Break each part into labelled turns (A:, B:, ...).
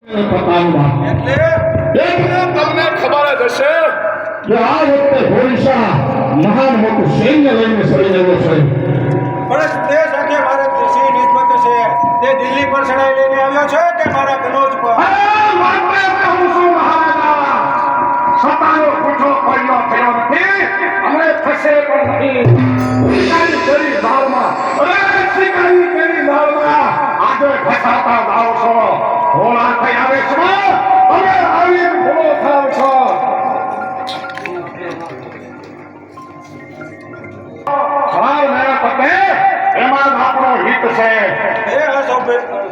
A: એટલે તમને ખબર જ હશે
B: કે આ વખતે હોરીસા મહાન મોટું સૈન્ય લઈને સરી રહ્યો છે.
C: પણ તે સાથે મારે શી નિસ્બત છે? તે દિલ્હી પર ચડાઈ લઈને આવ્યો છે કે મારા કનોજ પર?
B: કહું છું મહારાજા, સતાનો પૂછો પડ્યો થયો નથી, અમે થશે પણ નહીં. શિકારી કરી દાળમાં, શિકારી કરી દાળમાં આજે ફસાતા જાઓ છો. હોળા થઈ આવે છો, અમે આવી ભૂલો થાવ છો. સવાલ મેળા પતે એમાં જ આપણો હિત છે.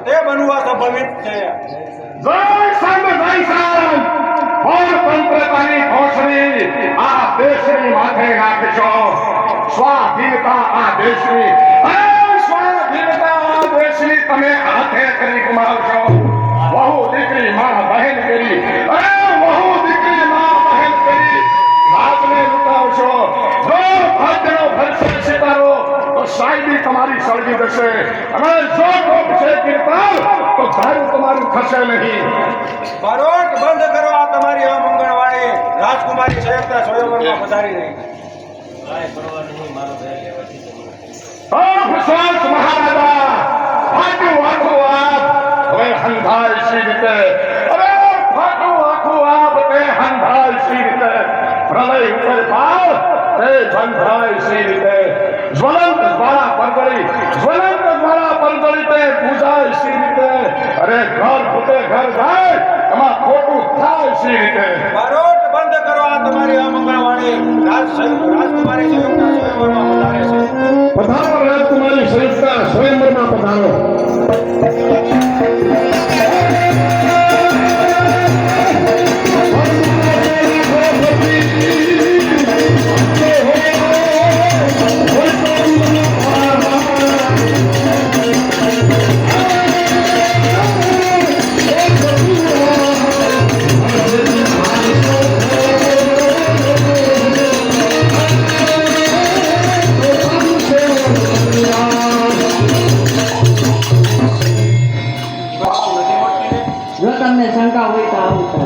C: તે બનવું અસ્વાભાવિક છે.
B: જય સંત જય સંત, તંત્રતાની ઘોષણી આ દેશની માથે રાખશો. સ્વાધીનતા આ દેશની, સ્વાધીનતા આ દેશની તમે હાથે કરી ગુમાવશો. વહુ દીકરી માં બહેન કરી, વહુ દીકરી માં બહેન કરી રાજને લૂંટાવશો. જો ભાગ્યનો ભરસે સિતારો તો સાયદી તમારી સળગી જશે, અને જો ટોપશે કીર્તન તો ધારું તમારું થશે નહીં.
C: બારોટ બંધ કરો આ તમારી આ મંગળવાણી. રાજકુમારી સહયોગતા સ્વયંવરમાં પધારી રહી.
B: મહારાજા ફાટું આખું આપ હવે હંધાય સી રીતે, અરે ફાટું આખું આપ તે હંધાય સી રીતે, પ્રલય ઉપર પાવ તે બંધાય સી રીતે, જ્વલંત જ્વાળા પરગળી, જ્વલંત જ્વાળા પરગળી તે પૂજાય સી રીતે, અરે ઘર ફૂટે ઘર જાય એમાં ખોટું થાય સી રીતે.
C: બારોટ બંધ કરો આ તમારી આ મંગળવાણી. રાજકુમારી સહયોગતા સ્વયંવરમાં પધારે છે.
B: પધારો રાજકુમારી સંસ્થા સ્વયંવરમાં પધારો.
D: જો તમને શંકા હોય તો આવું કરો.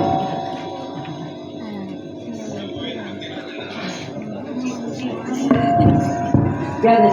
D: ક્યારે